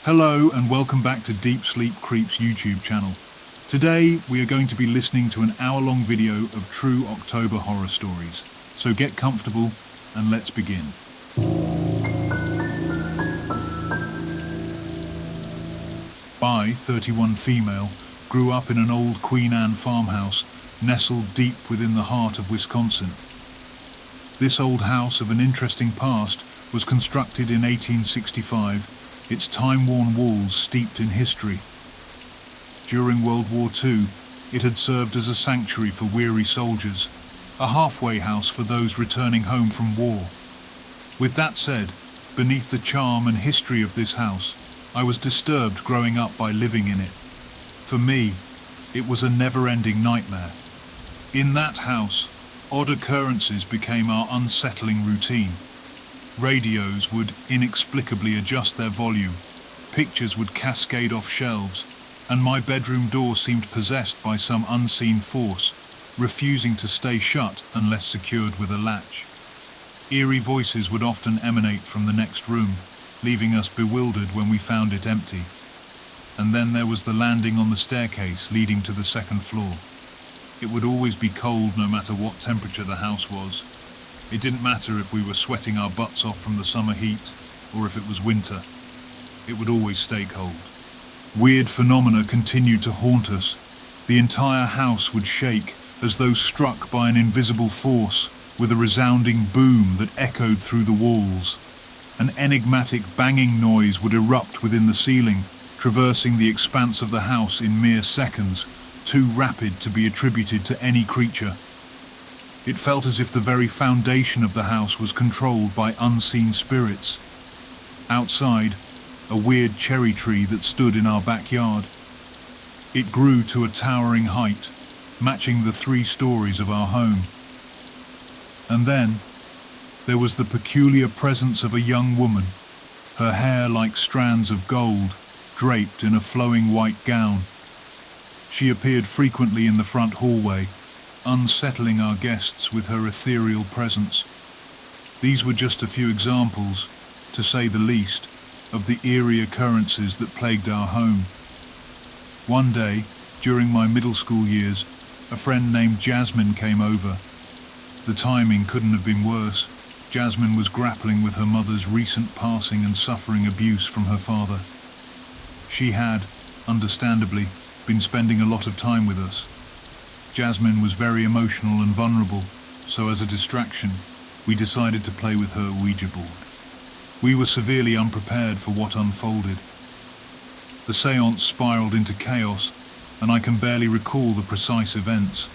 Hello and welcome back to Deep Sleep Creep's YouTube channel. Today we are going to be listening to an hour-long video of true October horror stories. So get comfortable and let's begin. I, 31 female, grew up in an old Queen Anne farmhouse nestled deep within the heart of Wisconsin. This old house of an interesting past was constructed in 1865, its time-worn walls steeped in history. During World War II, it had served as a sanctuary for weary soldiers, a halfway house for those returning home from war. With that said, beneath the charm and history of this house, I was disturbed growing up by living in it. For me, it was a never-ending nightmare. In that house, odd occurrences became our unsettling routine. Radios would inexplicably adjust their volume, pictures would cascade off shelves, and my bedroom door seemed possessed by some unseen force, refusing to stay shut unless secured with a latch. Eerie voices would often emanate from the next room, leaving us bewildered when we found it empty. And then there was the landing on the staircase leading to the second floor. It would always be cold no matter what temperature the house was. It didn't matter if we were sweating our butts off from the summer heat, or if it was winter. It would always stay cold. Weird phenomena continued to haunt us. The entire house would shake, as though struck by an invisible force, with a resounding boom that echoed through the walls. An enigmatic banging noise would erupt within the ceiling, traversing the expanse of the house in mere seconds, too rapid to be attributed to any creature. It felt as if the very foundation of the house was controlled by unseen spirits. Outside, a weird cherry tree that stood in our backyard. It grew to a towering height, matching the 3 stories of our home. And then, there was the peculiar presence of a young woman, her hair like strands of gold, draped in a flowing white gown. She appeared frequently in the front hallway, unsettling our guests with her ethereal presence. These were just a few examples, to say the least, of the eerie occurrences that plagued our home. One day, during my middle school years, a friend named Jasmine came over. The timing couldn't have been worse. Jasmine was grappling with her mother's recent passing and suffering abuse from her father. She had, understandably, been spending a lot of time with us. Jasmine was very emotional and vulnerable, so as a distraction, we decided to play with her Ouija board. We were severely unprepared for what unfolded. The séance spiraled into chaos, and I can barely recall the precise events.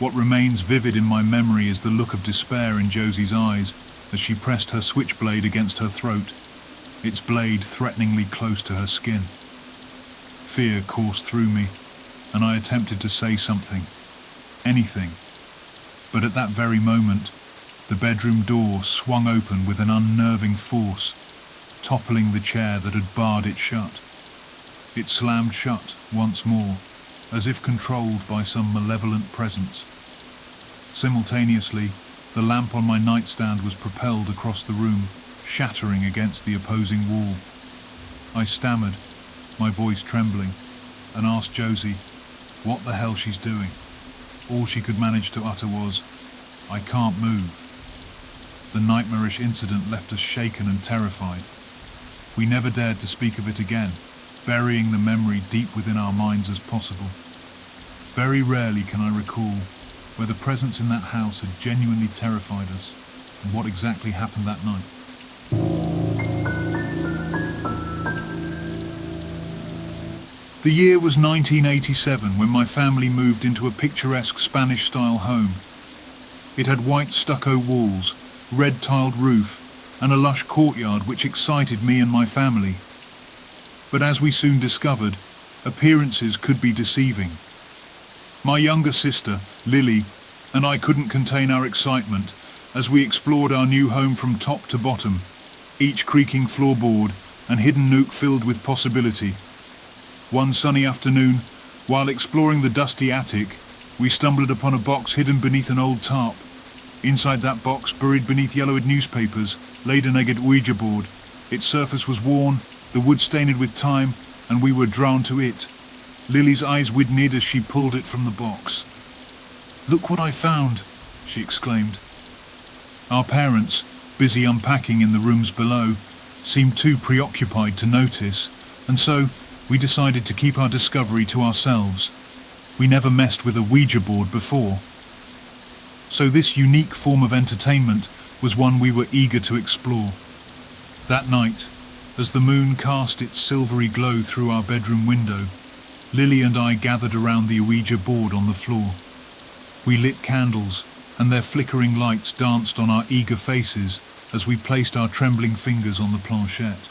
What remains vivid in my memory is the look of despair in Josie's eyes as she pressed her switchblade against her throat, its blade threateningly close to her skin. Fear coursed through me, and I attempted to say something, anything. But at that very moment, the bedroom door swung open with an unnerving force, toppling the chair that had barred it shut. It slammed shut once more, as if controlled by some malevolent presence. Simultaneously, the lamp on my nightstand was propelled across the room, shattering against the opposing wall. I stammered, my voice trembling, and asked Josie what the hell she's doing. All she could manage to utter was, "I can't move." The nightmarish incident left us shaken and terrified. We never dared to speak of it again, burying the memory deep within our minds as possible. Very rarely can I recall where the presence in that house had genuinely terrified us and what exactly happened that night. The year was 1987 when my family moved into a picturesque Spanish-style home. It had white stucco walls, red-tiled roof, and a lush courtyard which excited me and my family. But as we soon discovered, appearances could be deceiving. My younger sister, Lily, and I couldn't contain our excitement as we explored our new home from top to bottom, each creaking floorboard and hidden nook filled with possibility. One sunny afternoon, while exploring the dusty attic, we stumbled upon a box hidden beneath an old tarp. Inside that box, buried beneath yellowed newspapers, laid an egged Ouija board. Its surface was worn, the wood stained with time, and we were drawn to it. Lily's eyes widened as she pulled it from the box. "Look what I found," she exclaimed. Our parents, busy unpacking in the rooms below, seemed too preoccupied to notice, and so we decided to keep our discovery to ourselves. We never messed with a Ouija board before. So this unique form of entertainment was one we were eager to explore. That night, as the moon cast its silvery glow through our bedroom window, Lily and I gathered around the Ouija board on the floor. We lit candles, and their flickering lights danced on our eager faces as we placed our trembling fingers on the planchette.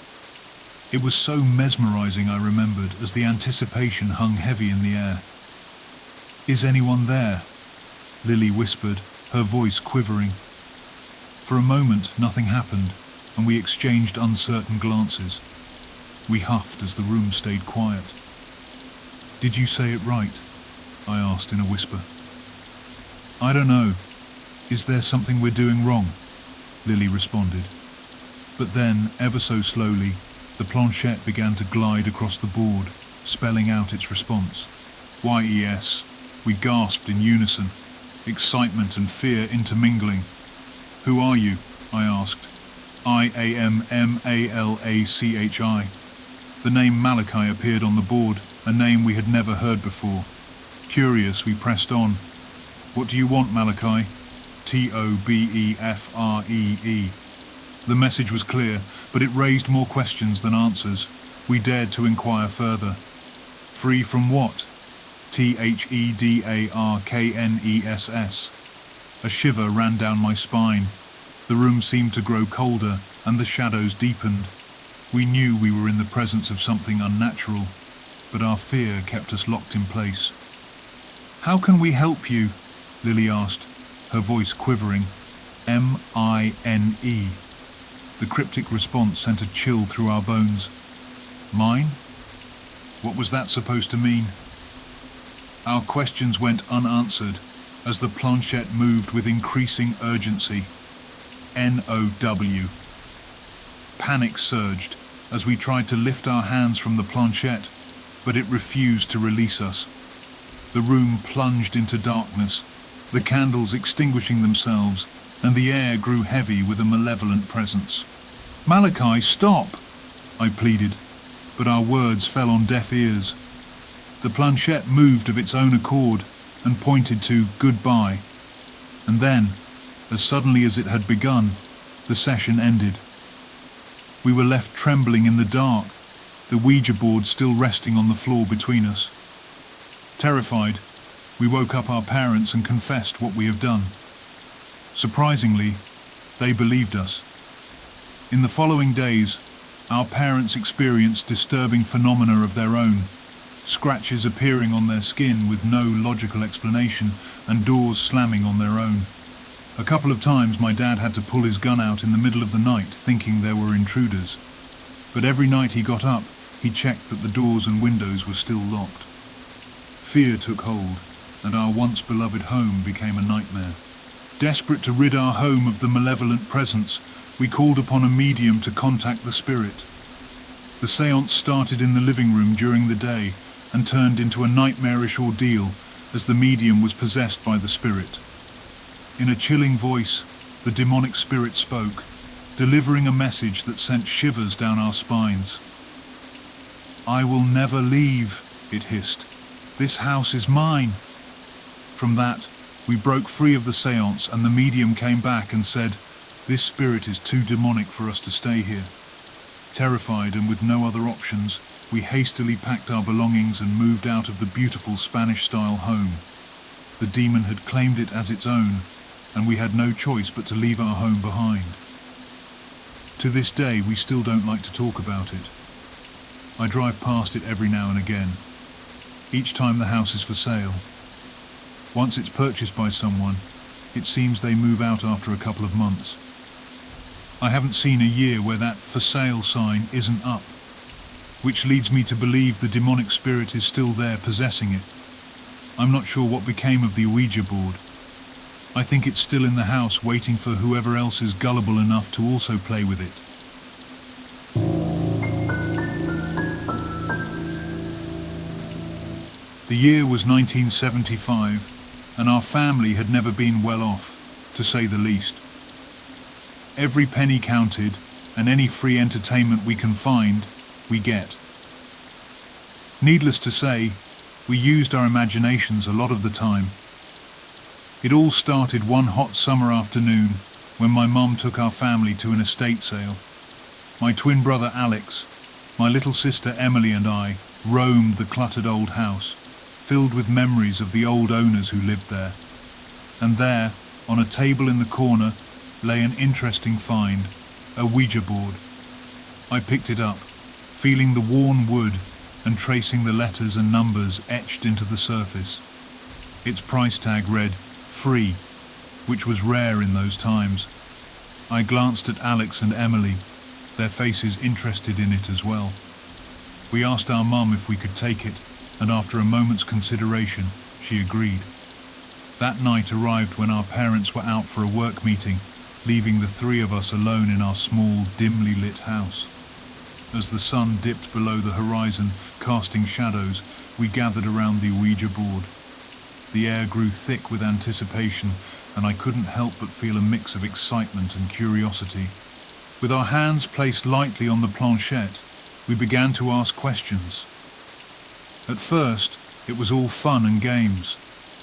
It was so mesmerizing, I remembered, as the anticipation hung heavy in the air. "Is anyone there?" Lily whispered, her voice quivering. For a moment, nothing happened, and we exchanged uncertain glances. We huffed as the room stayed quiet. "Did you say it right?" I asked in a whisper. "I don't know. Is there something we're doing wrong?" Lily responded. But then, ever so slowly, the planchette began to glide across the board, spelling out its response. "YES." We gasped in unison, excitement and fear intermingling. "Who are you?" I asked. "IAMMALACHI. The name Malachi appeared on the board, a name we had never heard before. Curious, we pressed on. "What do you want, Malachi?" TOBEFREE. The message was clear, but it raised more questions than answers. We dared to inquire further. "Free from what?" THEDARKNESS. A shiver ran down my spine. The room seemed to grow colder, and the shadows deepened. We knew we were in the presence of something unnatural, but our fear kept us locked in place. "How can we help you?" Lily asked, her voice quivering. "MINE. The cryptic response sent a chill through our bones. Mine? What was that supposed to mean? Our questions went unanswered as the planchette moved with increasing urgency. NOW. Panic surged as we tried to lift our hands from the planchette, but it refused to release us. The room plunged into darkness, the candles extinguishing themselves, and the air grew heavy with a malevolent presence. "Malachi, stop!" I pleaded, but our words fell on deaf ears. The planchette moved of its own accord and pointed to goodbye. And then, as suddenly as it had begun, the session ended. We were left trembling in the dark, the Ouija board still resting on the floor between us. Terrified, we woke up our parents and confessed what we have done. Surprisingly, they believed us. In the following days, our parents experienced disturbing phenomena of their own, scratches appearing on their skin with no logical explanation, and doors slamming on their own. A couple of times my dad had to pull his gun out in the middle of the night thinking there were intruders. But every night he got up, he checked that the doors and windows were still locked. Fear took hold, and our once beloved home became a nightmare. Desperate to rid our home of the malevolent presence, we called upon a medium to contact the spirit. The séance started in the living room during the day and turned into a nightmarish ordeal as the medium was possessed by the spirit. In a chilling voice, the demonic spirit spoke, delivering a message that sent shivers down our spines. "I will never leave," it hissed. "This house is mine." From that, we broke free of the séance, and the medium came back and said, "This spirit is too demonic for us to stay here." Terrified and with no other options, we hastily packed our belongings and moved out of the beautiful Spanish-style home. The demon had claimed it as its own, and we had no choice but to leave our home behind. To this day, we still don't like to talk about it. I drive past it every now and again. Each time the house is for sale. Once it's purchased by someone, it seems they move out after a couple of months. I haven't seen a year where that "for sale" sign isn't up, which leads me to believe the demonic spirit is still there possessing it. I'm not sure what became of the Ouija board. I think it's still in the house waiting for whoever else is gullible enough to also play with it. The year was 1975, and our family had never been well off, to say the least. Every penny counted, and any free entertainment we can find, we get. Needless to say, we used our imaginations a lot of the time. It all started one hot summer afternoon when my mum took our family to an estate sale. My twin brother Alex, my little sister Emily and I roamed the cluttered old house, filled with memories of the old owners who lived there. And there, on a table in the corner, lay an interesting find, a Ouija board. I picked it up, feeling the worn wood and tracing the letters and numbers etched into the surface. Its price tag read, "Free," which was rare in those times. I glanced at Alex and Emily, their faces interested in it as well. We asked our mum if we could take it, and after a moment's consideration, she agreed. That night arrived when our parents were out for a work meeting, leaving the three of us alone in our small, dimly lit house. As the sun dipped below the horizon, casting shadows, we gathered around the Ouija board. The air grew thick with anticipation, and I couldn't help but feel a mix of excitement and curiosity. With our hands placed lightly on the planchette, we began to ask questions. At first, it was all fun and games,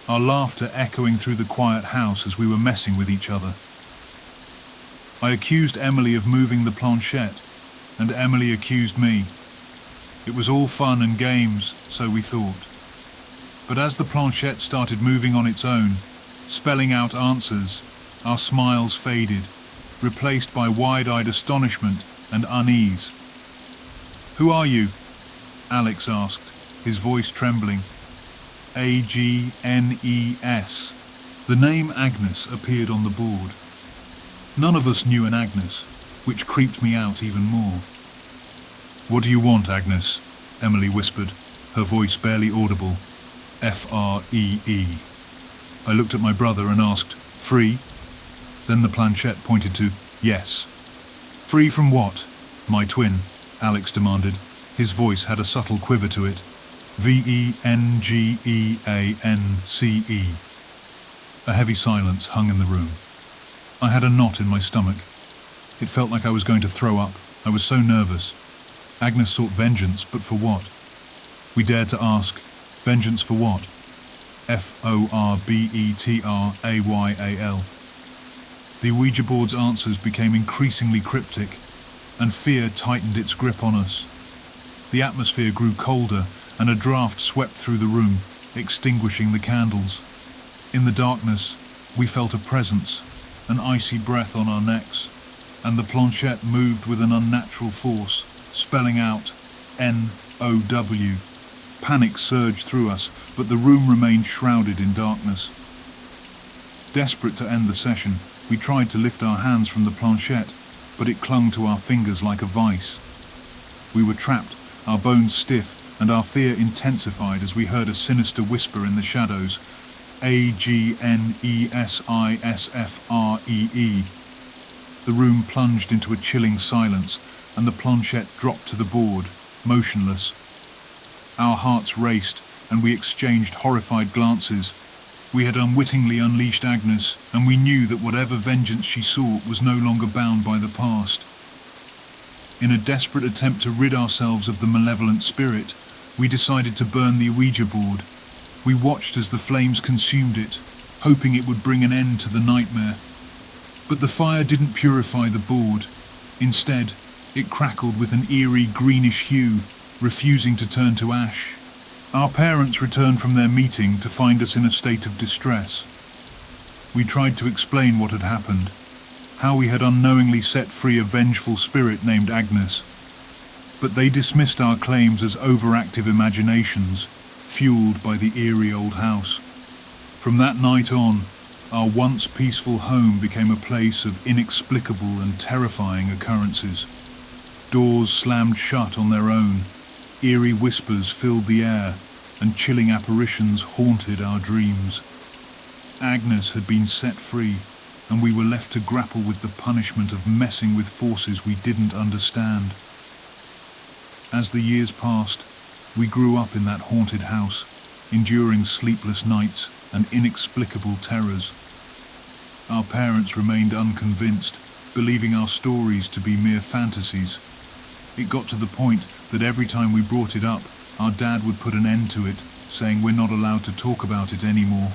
our laughter echoing through the quiet house as we were messing with each other. I accused Emily of moving the planchette, and Emily accused me. It was all fun and games, so we thought. But as the planchette started moving on its own, spelling out answers, our smiles faded, replaced by wide-eyed astonishment and unease. "Who are you?" Alex asked, his voice trembling. Agnes. The name Agnes appeared on the board. None of us knew an Agnes, which creeped me out even more. "What do you want, Agnes?" Emily whispered, her voice barely audible. Free. I looked at my brother and asked, "Free?" Then the planchette pointed to yes. "Free from what?" My twin, Alex demanded. His voice had a subtle quiver to it. Vengeance. A heavy silence hung in the room. I had a knot in my stomach. It felt like I was going to throw up. I was so nervous. Agnes sought vengeance, but for what? We dared to ask, vengeance for what? Forbetrayal. The Ouija board's answers became increasingly cryptic, and fear tightened its grip on us. The atmosphere grew colder, and a draft swept through the room, extinguishing the candles. In the darkness, we felt a presence, an icy breath on our necks, and the planchette moved with an unnatural force, spelling out NOW. Panic surged through us, but the room remained shrouded in darkness. Desperate to end the session, we tried to lift our hands from the planchette, but it clung to our fingers like a vice. We were trapped, our bones stiff, and our fear intensified as we heard a sinister whisper in the shadows. Agnesissfree. The room plunged into a chilling silence, and the planchette dropped to the board, motionless. Our hearts raced, and we exchanged horrified glances. We had unwittingly unleashed Agnes, and we knew that whatever vengeance she sought was no longer bound by the past. In a desperate attempt to rid ourselves of the malevolent spirit, we decided to burn the Ouija board. We watched as the flames consumed it, hoping it would bring an end to the nightmare. But the fire didn't purify the board. Instead, it crackled with an eerie greenish hue, refusing to turn to ash. Our parents returned from their meeting to find us in a state of distress. We tried to explain what had happened, how we had unknowingly set free a vengeful spirit named Agnes. But they dismissed our claims as overactive imaginations, fueled by the eerie old house. From that night on, our once peaceful home became a place of inexplicable and terrifying occurrences. Doors slammed shut on their own, eerie whispers filled the air, and chilling apparitions haunted our dreams. Agnes had been set free, and we were left to grapple with the punishment of messing with forces we didn't understand. As the years passed, we grew up in that haunted house, enduring sleepless nights and inexplicable terrors. Our parents remained unconvinced, believing our stories to be mere fantasies. It got to the point that every time we brought it up, our dad would put an end to it, saying we're not allowed to talk about it anymore.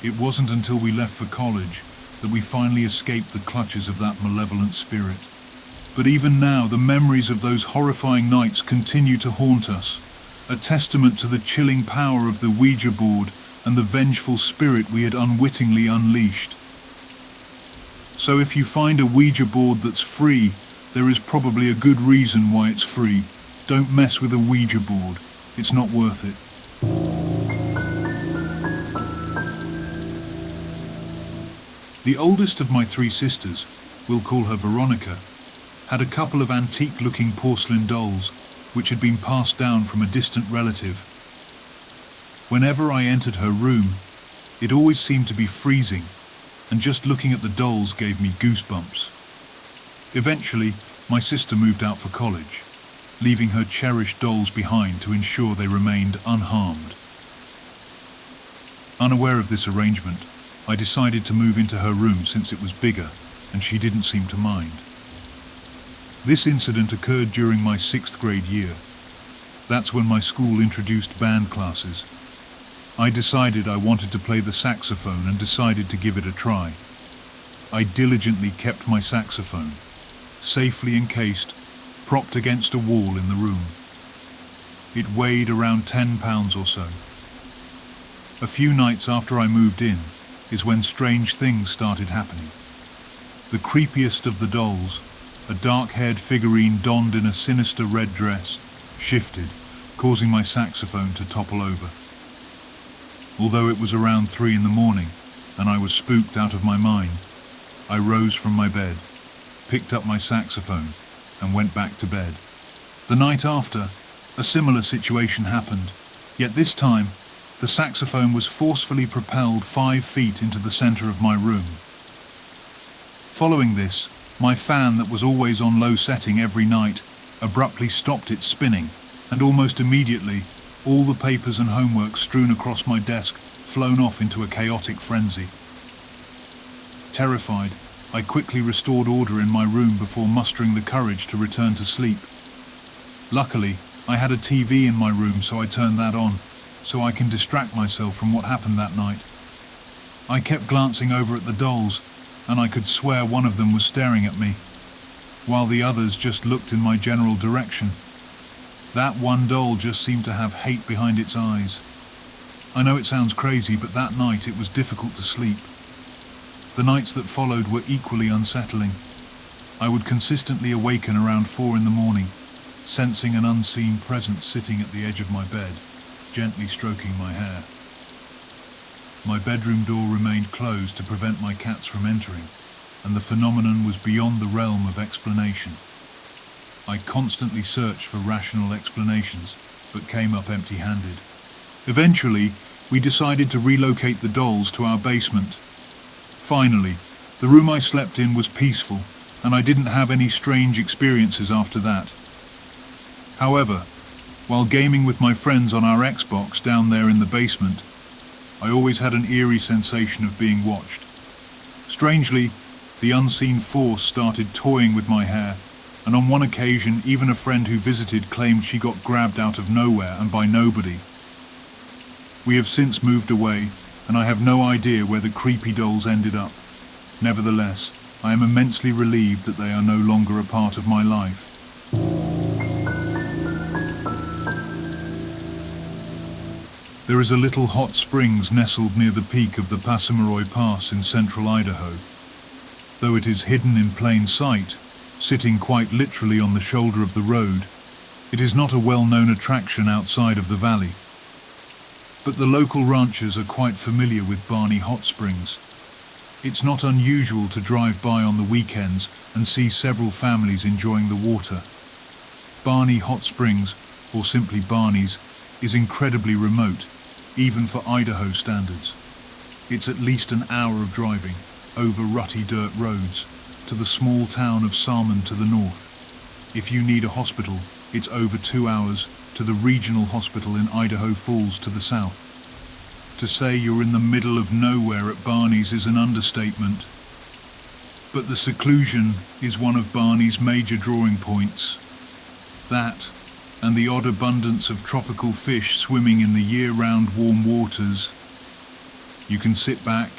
It wasn't until we left for college that we finally escaped the clutches of that malevolent spirit. But even now, the memories of those horrifying nights continue to haunt us, a testament to the chilling power of the Ouija board and the vengeful spirit we had unwittingly unleashed. So if you find a Ouija board that's free, there is probably a good reason why it's free. Don't mess with a Ouija board. It's not worth it. The oldest of my 3 sisters, we'll call her Veronica, had a couple of antique-looking porcelain dolls which had been passed down from a distant relative. Whenever I entered her room, it always seemed to be freezing, and just looking at the dolls gave me goosebumps. Eventually, my sister moved out for college, leaving her cherished dolls behind to ensure they remained unharmed. Unaware of this arrangement, I decided to move into her room since it was bigger, and she didn't seem to mind. This incident occurred during my 6th grade year. That's when my school introduced band classes. I decided I wanted to play the saxophone and decided to give it a try. I diligently kept my saxophone, safely encased, propped against a wall in the room. It weighed around 10 pounds or so. A few nights after I moved in is when strange things started happening. The creepiest of the dolls, a dark-haired figurine donned in a sinister red dress, shifted, causing my saxophone to topple over. Although it was around 3 in the morning and I was spooked out of my mind, I rose from my bed, picked up my saxophone and went back to bed. The night after, a similar situation happened, yet this time, the saxophone was forcefully propelled 5 feet into the center of my room. Following this, my fan that was always on low setting every night abruptly stopped its spinning, and almost immediately, all the papers and homework strewn across my desk flown off into a chaotic frenzy. Terrified, I quickly restored order in my room before mustering the courage to return to sleep. Luckily, I had a TV in my room, so I turned that on, so I can distract myself from what happened that night. I kept glancing over at the dolls, and I could swear one of them was staring at me, while the others just looked in my general direction. That one doll just seemed to have hate behind its eyes. I know it sounds crazy, but that night it was difficult to sleep. The nights that followed were equally unsettling. I would consistently awaken around 4 in the morning, sensing an unseen presence sitting at the edge of my bed, gently stroking my hair. My bedroom door remained closed to prevent my cats from entering, and the phenomenon was beyond the realm of explanation. I constantly searched for rational explanations, but came up empty-handed. Eventually, we decided to relocate the dolls to our basement. Finally, the room I slept in was peaceful, and I didn't have any strange experiences after that. However, while gaming with my friends on our Xbox down there in the basement, I always had an eerie sensation of being watched. Strangely, the unseen force started toying with my hair, and on one occasion even a friend who visited claimed she got grabbed out of nowhere and by nobody. We have since moved away, and I have no idea where the creepy dolls ended up. Nevertheless, I am immensely relieved that they are no longer a part of my life. There is a little hot springs nestled near the peak of the Passamaroy Pass in central Idaho. Though it is hidden in plain sight, sitting quite literally on the shoulder of the road, it is not a well-known attraction outside of the valley. But the local ranchers are quite familiar with Barney Hot Springs. It's not unusual to drive by on the weekends and see several families enjoying the water. Barney Hot Springs, or simply Barney's, is incredibly remote, even for Idaho standards. It's at least an hour of driving, over rutty dirt roads, to the small town of Salmon to the north. If you need a hospital, it's over 2 hours to the regional hospital in Idaho Falls to the south. To say you're in the middle of nowhere at Barney's is an understatement. But the seclusion is one of Barney's major drawing points. That, and the odd abundance of tropical fish swimming in the year-round warm waters. You can sit back,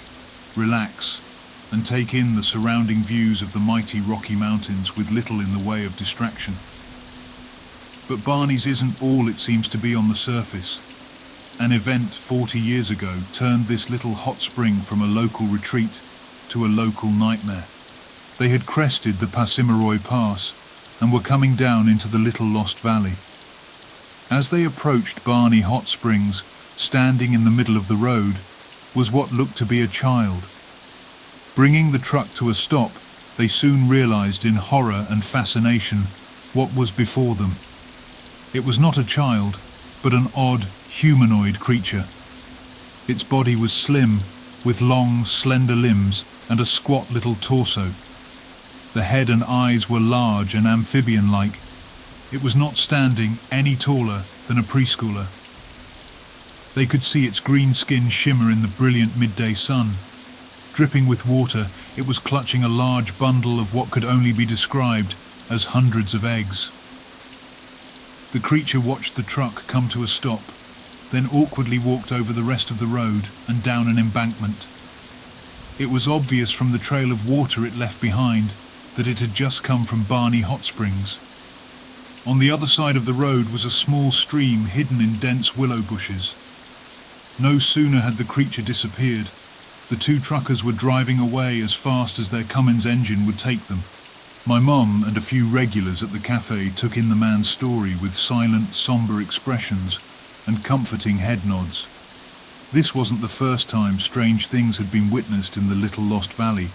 relax, and take in the surrounding views of the mighty Rocky Mountains with little in the way of distraction. But Barney's isn't all it seems to be on the surface. An event 40 years ago turned this little hot spring from a local retreat to a local nightmare. They had crested the Passamaquoddy Pass and were coming down into the Little Lost Valley. As they approached Barney Hot Springs, standing in the middle of the road was what looked to be a child. Bringing the truck to a stop, they soon realized in horror and fascination what was before them. It was not a child, but an odd, humanoid creature. Its body was slim, with long, slender limbs and a squat little torso. The head and eyes were large and amphibian-like. It was not standing any taller than a preschooler. They could see its green skin shimmer in the brilliant midday sun. Dripping with water, it was clutching a large bundle of what could only be described as hundreds of eggs. The creature watched the truck come to a stop, then awkwardly walked over the rest of the road and down an embankment. It was obvious from the trail of water it left behind that it had just come from Barney Hot Springs. On the other side of the road was a small stream hidden in dense willow bushes. No sooner had the creature disappeared, the two truckers were driving away as fast as their Cummins engine would take them. My mum and a few regulars at the cafe took in the man's story with silent, somber expressions and comforting head nods. This wasn't the first time strange things had been witnessed in the Little Lost Valley.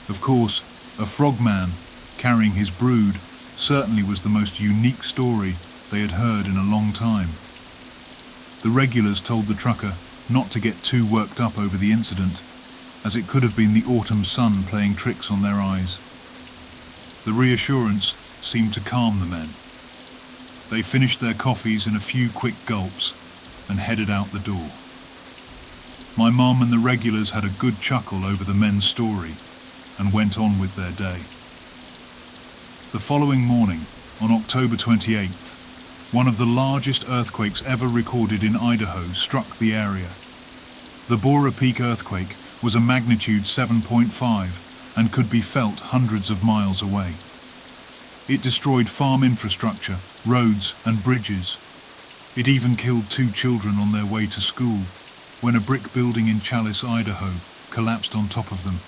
Of course, a frogman carrying his brood certainly was the most unique story they had heard in a long time. The regulars told the trucker not to get too worked up over the incident, as it could have been the autumn sun playing tricks on their eyes. The reassurance seemed to calm the men. They finished their coffees in a few quick gulps and headed out the door. My mum and the regulars had a good chuckle over the men's story and went on with their day. The following morning, on October 28th, one of the largest earthquakes ever recorded in Idaho struck the area. The Bora Peak earthquake was a magnitude 7.5 and could be felt hundreds of miles away. It destroyed farm infrastructure, roads and bridges. It even killed 2 children on their way to school when a brick building in Challis, Idaho, collapsed on top of them.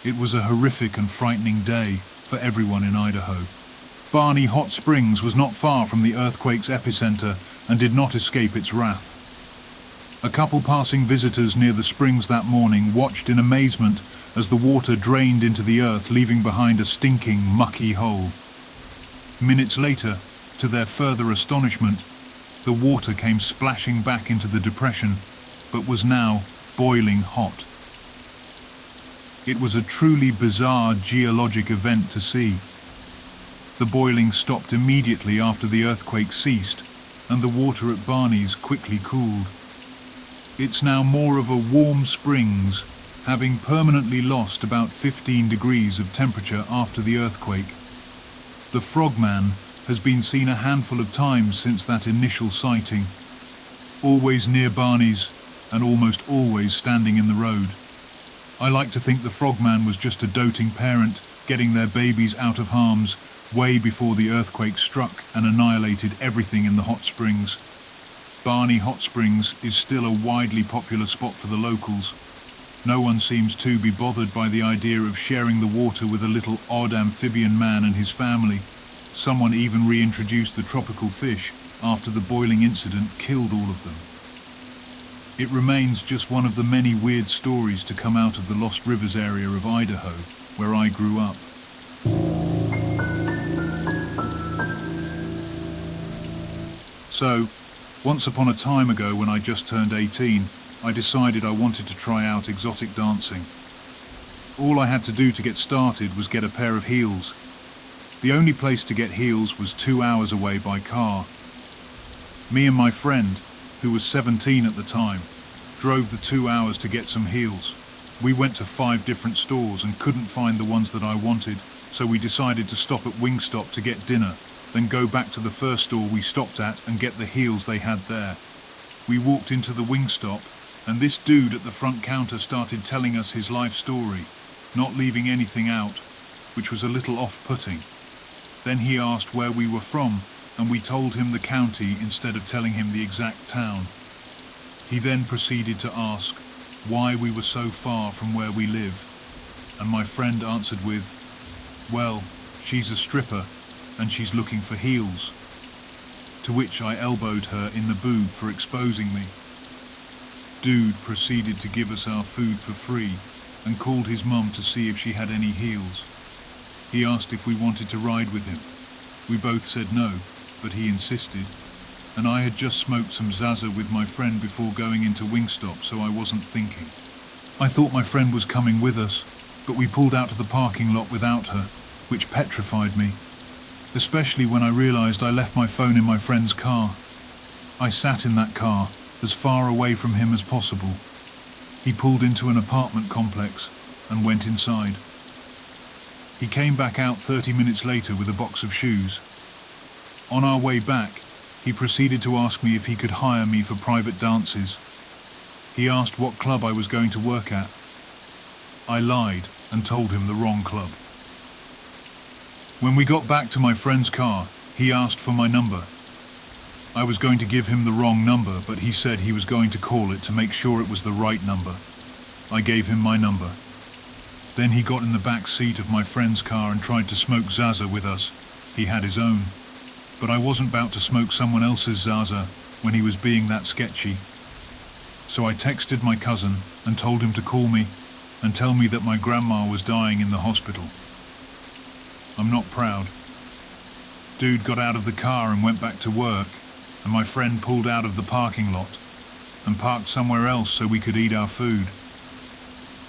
It was a horrific and frightening day for everyone in Idaho. Barney Hot Springs was not far from the earthquake's epicenter and did not escape its wrath. A couple passing visitors near the springs that morning watched in amazement as the water drained into the earth, leaving behind a stinking, mucky hole. Minutes later, to their further astonishment, the water came splashing back into the depression, but was now boiling hot. It was a truly bizarre geologic event to see. The boiling stopped immediately after the earthquake ceased, and the water at Barney's quickly cooled. It's now more of a warm springs, having permanently lost about 15 degrees of temperature after the earthquake. The frogman has been seen a handful of times since that initial sighting, always near Barney's and almost always standing in the road. I like to think the frogman was just a doting parent getting their babies out of harm's way before the earthquake struck and annihilated everything in the hot springs. Barney Hot Springs is still a widely popular spot for the locals. No one seems to be bothered by the idea of sharing the water with a little odd amphibian man and his family. Someone even reintroduced the tropical fish after the boiling incident killed all of them. It remains just one of the many weird stories to come out of the Lost Rivers area of Idaho, where I grew up. So, once upon a time ago when I just turned 18, I decided I wanted to try out exotic dancing. All I had to do to get started was get a pair of heels. The only place to get heels was 2 hours away by car. Me and my friend, who was 17 at the time, drove the 2 hours to get some heels. We went to 5 different stores and couldn't find the ones that I wanted, so we decided to stop at Wingstop to get dinner, then go back to the first store we stopped at and get the heels they had there. We walked into the Wingstop, and this dude at the front counter started telling us his life story, not leaving anything out, which was a little off-putting. Then he asked where we were from, and we told him the county instead of telling him the exact town. He then proceeded to ask why we were so far from where we live, and my friend answered with, "Well, she's a stripper, and she's looking for heels." To which I elbowed her in the boob for exposing me. Dude proceeded to give us our food for free and called his mum to see if she had any heels. He asked if we wanted to ride with him. We both said no, but he insisted, and I had just smoked some Zaza with my friend before going into Wingstop, so I wasn't thinking. I thought my friend was coming with us, but we pulled out of the parking lot without her, which petrified me, especially when I realized I left my phone in my friend's car. I sat in that car, as far away from him as possible. He pulled into an apartment complex and went inside. He came back out 30 minutes later with a box of shoes. On our way back, he proceeded to ask me if he could hire me for private dances. He asked what club I was going to work at. I lied and told him the wrong club. When we got back to my friend's car, he asked for my number. I was going to give him the wrong number, but he said he was going to call it to make sure it was the right number. I gave him my number. Then he got in the back seat of my friend's car and tried to smoke Zaza with us. He had his own. But I wasn't about to smoke someone else's Zaza when he was being that sketchy. So I texted my cousin and told him to call me and tell me that my grandma was dying in the hospital. I'm not proud. Dude got out of the car and went back to work, and my friend pulled out of the parking lot and parked somewhere else so we could eat our food.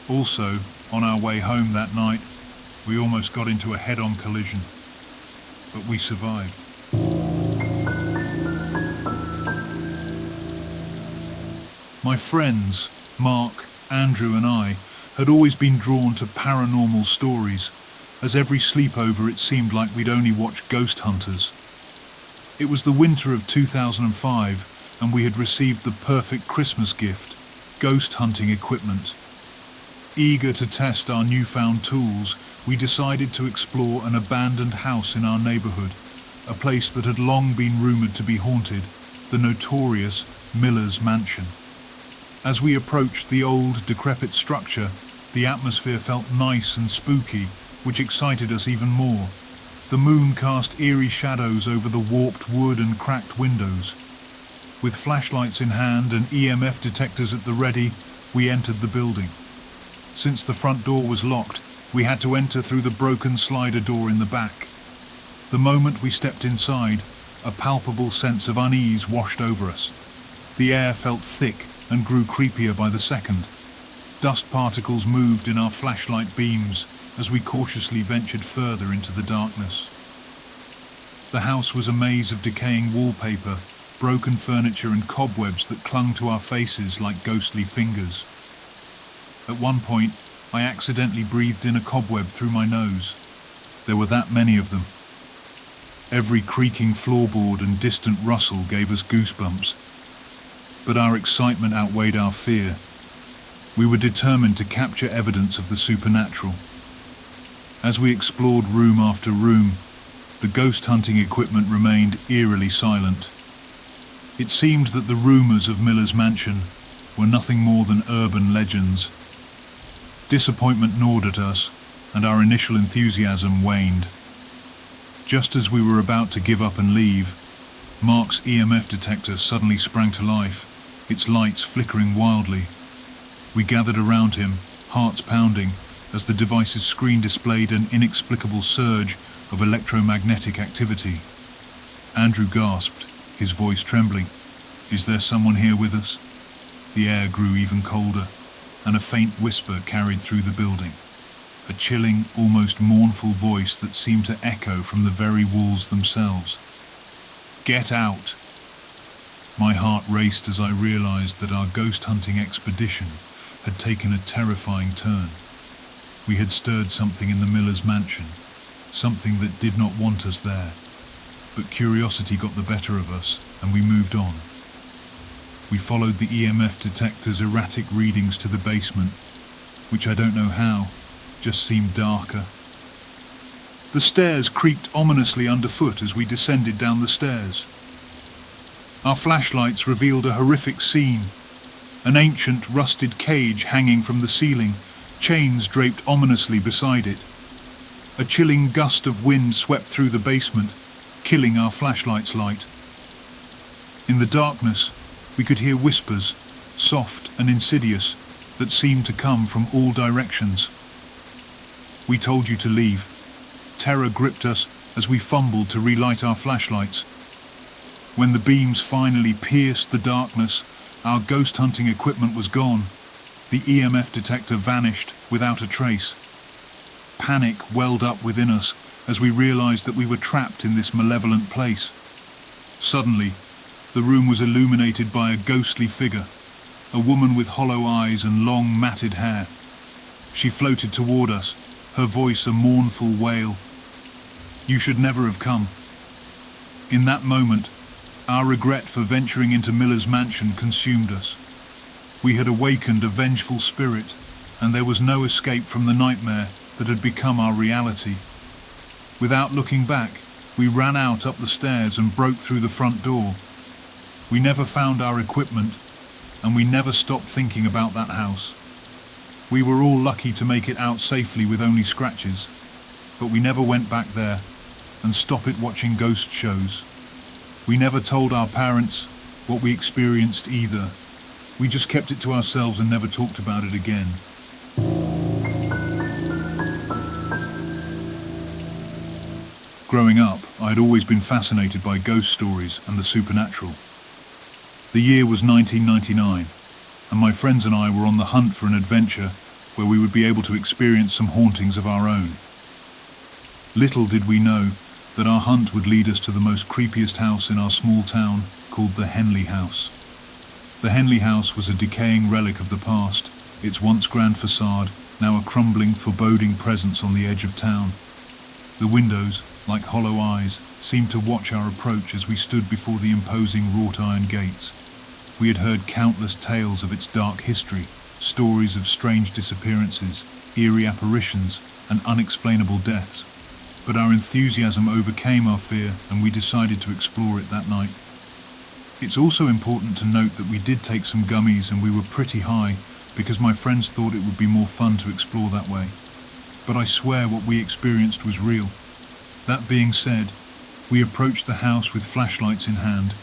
Also, on our way home that night, we almost got into a head-on collision, but we survived. My friends, Mark, Andrew and I, had always been drawn to paranormal stories, as every sleepover it seemed like we'd only watch Ghost Hunters. It was the winter of 2005, and we had received the perfect Christmas gift, ghost hunting equipment. Eager to test our newfound tools, we decided to explore an abandoned house in our neighborhood, a place that had long been rumored to be haunted, the notorious Miller's Mansion. As we approached the old, decrepit structure, the atmosphere felt nice and spooky, which excited us even more. The moon cast eerie shadows over the warped wood and cracked windows. With flashlights in hand and EMF detectors at the ready, we entered the building. Since the front door was locked, we had to enter through the broken slider door in the back. The moment we stepped inside, a palpable sense of unease washed over us. The air felt thick and grew creepier by the second. Dust particles moved in our flashlight beams as we cautiously ventured further into the darkness. The house was a maze of decaying wallpaper, broken furniture and cobwebs that clung to our faces like ghostly fingers. At one point, I accidentally breathed in a cobweb through my nose. There were that many of them. Every creaking floorboard and distant rustle gave us goosebumps. But our excitement outweighed our fear. We were determined to capture evidence of the supernatural. As we explored room after room, the ghost hunting equipment remained eerily silent. It seemed that the rumors of Miller's Mansion were nothing more than urban legends. Disappointment gnawed at us, and our initial enthusiasm waned. Just as we were about to give up and leave, Mark's EMF detector suddenly sprang to life, its lights flickering wildly. We gathered around him, hearts pounding, as the device's screen displayed an inexplicable surge of electromagnetic activity. Andrew gasped, his voice trembling. "Is there someone here with us?" The air grew even colder, and a faint whisper carried through the building. a chilling, almost mournful voice that seemed to echo from the very walls themselves. "Get out!" My heart raced as I realized that our ghost hunting expedition had taken a terrifying turn. We had stirred something in the miller's mansion, something that did not want us there. But curiosity got the better of us, and we moved on. We followed the EMF detector's erratic readings to the basement, which I don't know how, just seemed darker. The stairs creaked ominously underfoot as we descended down the stairs. Our flashlights revealed a horrific scene. An ancient, rusted cage hanging from the ceiling, chains draped ominously beside it. A chilling gust of wind swept through the basement, killing our flashlight's light. In the darkness, we could hear whispers, soft and insidious, that seemed to come from all directions. "We told you to leave." Terror gripped us as we fumbled to relight our flashlights. When the beams finally pierced the darkness, our ghost hunting equipment was gone. The EMF detector vanished without a trace. Panic welled up within us as we realized that we were trapped in this malevolent place. Suddenly, the room was illuminated by a ghostly figure, a woman with hollow eyes and long matted hair. She floated toward us, her voice a mournful wail. "You should never have come." In that moment, our regret for venturing into Miller's mansion consumed us. We had awakened a vengeful spirit, and there was no escape from the nightmare that had become our reality. Without looking back, we ran out up the stairs and broke through the front door. We never found our equipment, and we never stopped thinking about that house. We were all lucky to make it out safely with only scratches, but we never went back there and stopped watching ghost shows. We never told our parents what we experienced either. We just kept it to ourselves and never talked about it again. Growing up, I had always been fascinated by ghost stories and the supernatural. The year was 1999, and my friends and I were on the hunt for an adventure where we would be able to experience some hauntings of our own. Little did we know that our hunt would lead us to the most creepiest house in our small town, called the Henley House. The Henley House was a decaying relic of the past, its once grand facade now a crumbling, foreboding presence on the edge of town. The windows, like hollow eyes, seemed to watch our approach as we stood before the imposing wrought iron gates. We had heard countless tales of its dark history, stories of strange disappearances, eerie apparitions, and unexplainable deaths. But our enthusiasm overcame our fear, and we decided to explore it that night. It's also important to note that we did take some gummies and we were pretty high because my friends thought it would be more fun to explore that way. But I swear what we experienced was real. That being said, we approached the house with flashlights in hand,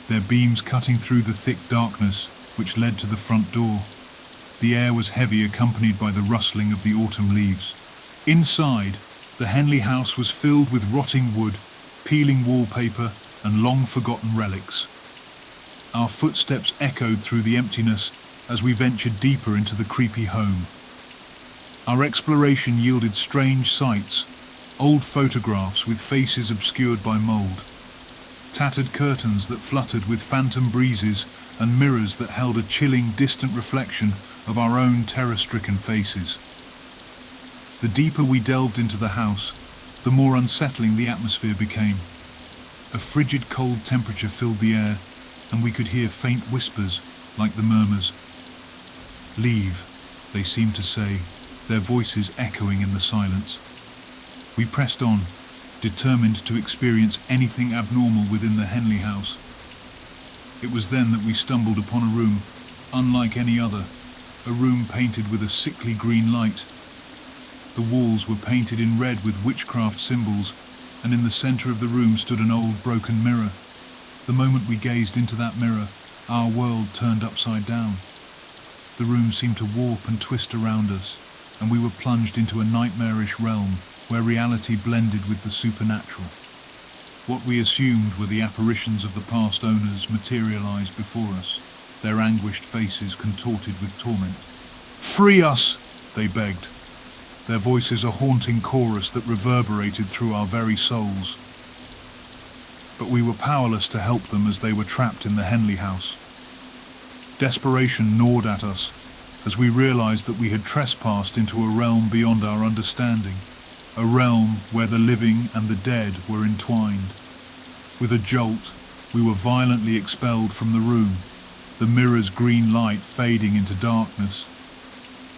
their beams cutting through the thick darkness which led to the front door. The air was heavy, accompanied by the rustling of the autumn leaves. Inside, the Henley house was filled with rotting wood, peeling wallpaper, and long-forgotten relics. Our footsteps echoed through the emptiness as we ventured deeper into the creepy home. Our exploration yielded strange sights, old photographs with faces obscured by mold, tattered curtains that fluttered with phantom breezes, and mirrors that held a chilling, distant reflection of our own terror-stricken faces. The deeper we delved into the house, the more unsettling the atmosphere became. A frigid cold temperature filled the air, and we could hear faint whispers like the murmurs. "Leave," they seemed to say, their voices echoing in the silence. We pressed on, determined to experience anything abnormal within the Henley house. It was then that we stumbled upon a room unlike any other, a room painted with a sickly green light. The walls were painted in red with witchcraft symbols, and in the center of the room stood an old broken mirror. The moment we gazed into that mirror, our world turned upside down. The room seemed to warp and twist around us, and we were plunged into a nightmarish realm where reality blended with the supernatural. What we assumed were the apparitions of the past owners materialized before us, their anguished faces contorted with torment. "Free us!" they begged. their voices a haunting chorus that reverberated through our very souls. But we were powerless to help them as they were trapped in the Henley house. Desperation gnawed at us as we realized that we had trespassed into a realm beyond our understanding, a realm where the living and the dead were entwined. With a jolt, we were violently expelled from the room, the mirror's green light fading into darkness.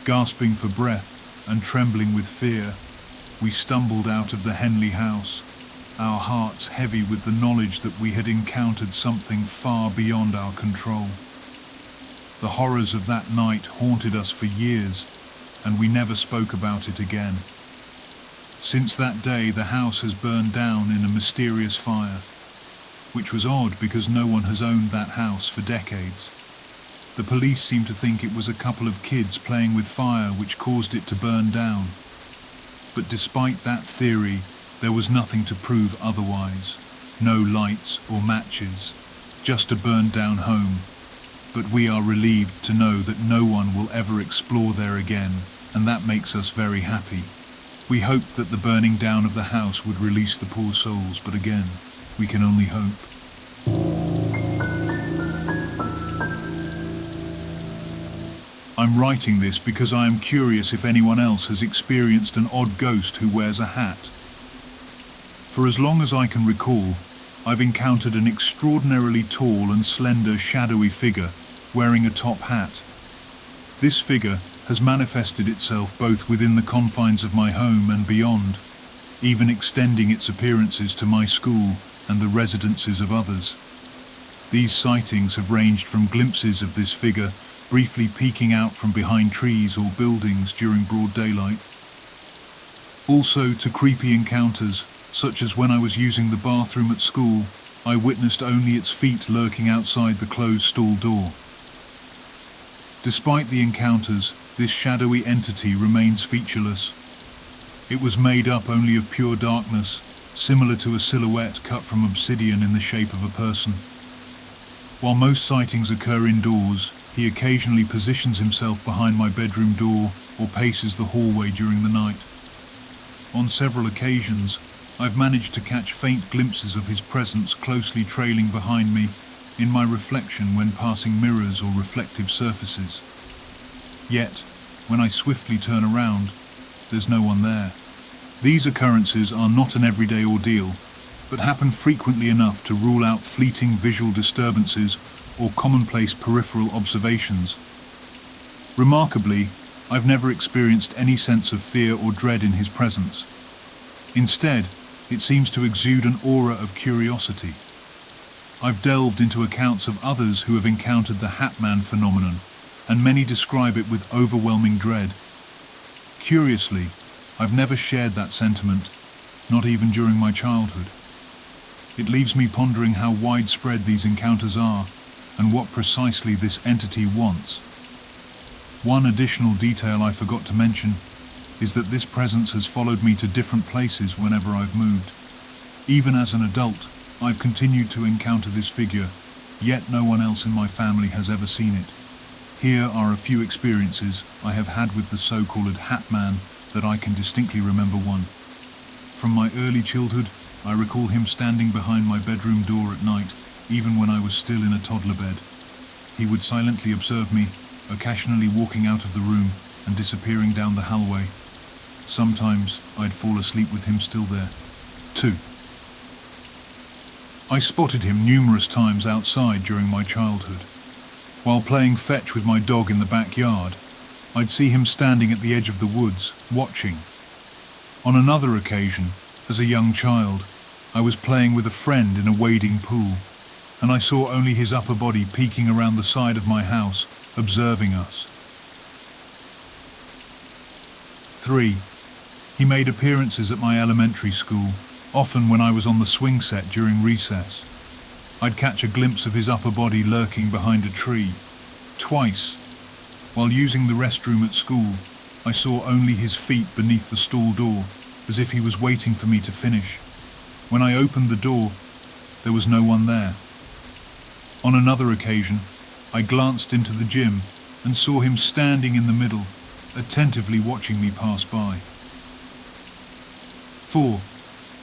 Gasping for breath and trembling with fear, we stumbled out of the Henley house, our hearts heavy with the knowledge that we had encountered something far beyond our control. The horrors of that night haunted us for years, and we never spoke about it again. Since that day, the house has burned down in a mysterious fire, which was odd because no one has owned that house for decades. The police seem to think it was a couple of kids playing with fire which caused it to burn down. But despite that theory, there was nothing to prove otherwise. No lights or matches, just a burned down home. But we are relieved to know that no one will ever explore there again, and that makes us very happy. We hoped that the burning down of the house would release the poor souls, but again, we can only hope. I'm writing this because I am curious if anyone else has experienced an odd ghost who wears a hat. For as long as I can recall, I've encountered an extraordinarily tall and slender shadowy figure wearing a top hat. This figure has manifested itself both within the confines of my home and beyond, even extending its appearances to my school and the residences of others. These sightings have ranged from glimpses of this figure briefly peeking out from behind trees or buildings during broad daylight, also to creepy encounters, such as when I was using the bathroom at school, I witnessed only its feet lurking outside the closed stall door. Despite the encounters, this shadowy entity remains featureless. It was made up only of pure darkness, similar to a silhouette cut from obsidian in the shape of a person. While most sightings occur indoors, he occasionally positions himself behind my bedroom door or paces the hallway during the night. On several occasions, I've managed to catch faint glimpses of his presence closely trailing behind me in my reflection when passing mirrors or reflective surfaces. Yet, when I swiftly turn around, there's no one there. These occurrences are not an everyday ordeal, but happen frequently enough to rule out fleeting visual disturbances or commonplace peripheral observations. Remarkably, I've never experienced any sense of fear or dread in his presence. Instead, it seems to exude an aura of curiosity. I've delved into accounts of others who have encountered the Hat Man phenomenon, and many describe it with overwhelming dread. Curiously, I've never shared that sentiment, not even during my childhood. It leaves me pondering how widespread these encounters are, and what precisely this entity wants. One additional detail I forgot to mention is that this presence has followed me to different places whenever I've moved. Even as an adult, I've continued to encounter this figure, yet no one else in my family has ever seen it. Here are a few experiences I have had with the so-called Hat Man that I can distinctly remember. One. From my early childhood, I recall him standing behind my bedroom door at night, even when I was still in a toddler bed. He would silently observe me, occasionally walking out of the room and disappearing down the hallway. Sometimes I'd fall asleep with him still there. 2. I spotted him numerous times outside during my childhood. While playing fetch with my dog in the backyard, I'd see him standing at the edge of the woods, watching. On another occasion, as a young child, I was playing with a friend in a wading pool, and I saw only his upper body peeking around the side of my house, observing us. 3. He made appearances at my elementary school, often when I was on the swing set during recess. I'd catch a glimpse of his upper body lurking behind a tree. Twice, while using the restroom at school, I saw only his feet beneath the stall door, as if he was waiting for me to finish. When I opened the door, there was no one there. On another occasion, I glanced into the gym and saw him standing in the middle, attentively watching me pass by. 4.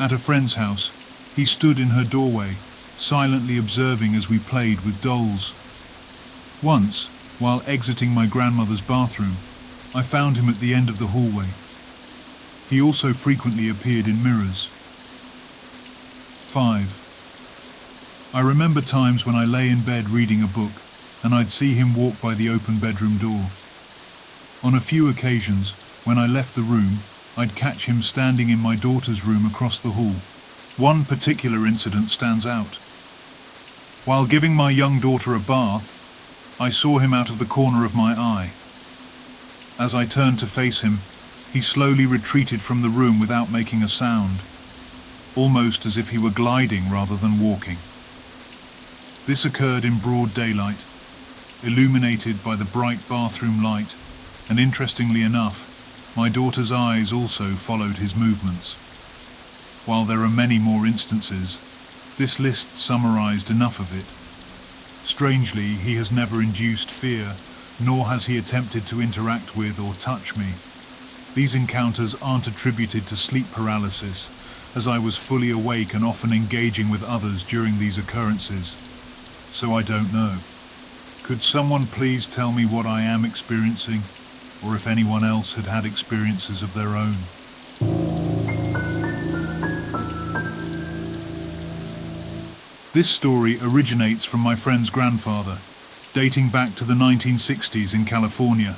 At a friend's house, he stood in her doorway, silently observing as we played with dolls. Once, while exiting my grandmother's bathroom, I found him at the end of the hallway. He also frequently appeared in mirrors. 5. I remember times when I lay in bed reading a book, and I'd see him walk by the open bedroom door. On a few occasions, when I left the room, I'd catch him standing in my daughter's room across the hall. One particular incident stands out. While giving my young daughter a bath, I saw him out of the corner of my eye. As I turned to face him, he slowly retreated from the room without making a sound, almost as if he were gliding rather than walking. This occurred in broad daylight, illuminated by the bright bathroom light, and interestingly enough, my daughter's eyes also followed his movements. While there are many more instances, this list summarized enough of it. Strangely, he has never induced fear, nor has he attempted to interact with or touch me. These encounters aren't attributed to sleep paralysis, as I was fully awake and often engaging with others during these occurrences. So I don't know. Could someone please tell me what I am experiencing, or if anyone else had had experiences of their own? This story originates from my friend's grandfather, dating back to the 1960s in California.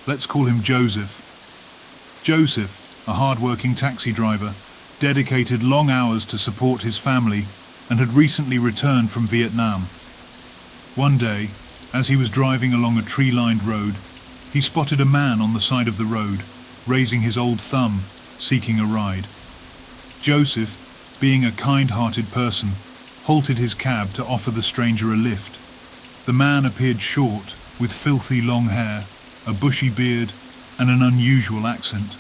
Let's call him Joseph. Joseph, a hard-working taxi driver, dedicated long hours to support his family and had recently returned from Vietnam. One day, as he was driving along a tree-lined road, he spotted a man on the side of the road, raising his old thumb, seeking a ride. Joseph, being a kind-hearted person, halted his cab to offer the stranger a lift. The man appeared short, with filthy long hair, a bushy beard, and an unusual accent.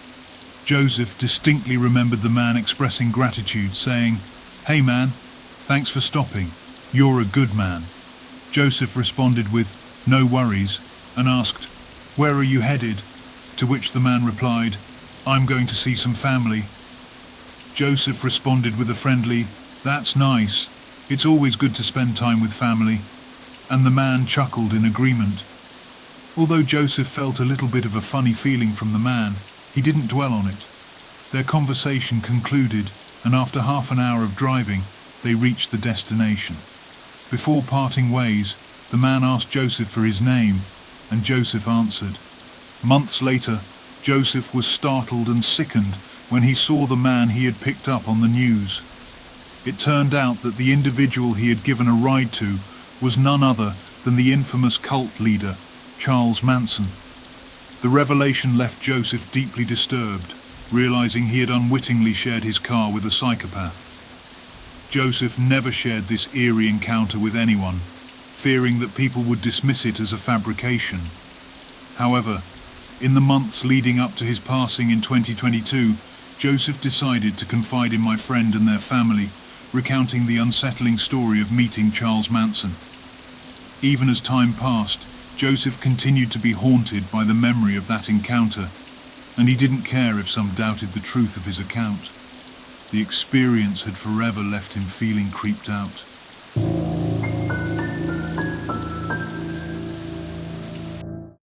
Joseph distinctly remembered the man expressing gratitude, saying, "Hey man, thanks for stopping. You're a good man." Joseph responded with, "No worries," and asked, "Where are you headed?" To which the man replied, "I'm going to see some family." Joseph responded with a friendly, "That's nice. It's always good to spend time with family." And the man chuckled in agreement. Although Joseph felt a little bit of a funny feeling from the man, he didn't dwell on it. Their conversation concluded, and after half an hour of driving, they reached the destination. Before parting ways, the man asked Joseph for his name, and Joseph answered. Months later, Joseph was startled and sickened when he saw the man he had picked up on the news. It turned out that the individual he had given a ride to was none other than the infamous cult leader, Charles Manson. The revelation left Joseph deeply disturbed, realizing he had unwittingly shared his car with a psychopath. Joseph never shared this eerie encounter with anyone, fearing that people would dismiss it as a fabrication. However, in the months leading up to his passing in 2022, Joseph decided to confide in my friend and their family, recounting the unsettling story of meeting Charles Manson. Even as time passed, Joseph continued to be haunted by the memory of that encounter, and he didn't care if some doubted the truth of his account. The experience had forever left him feeling creeped out.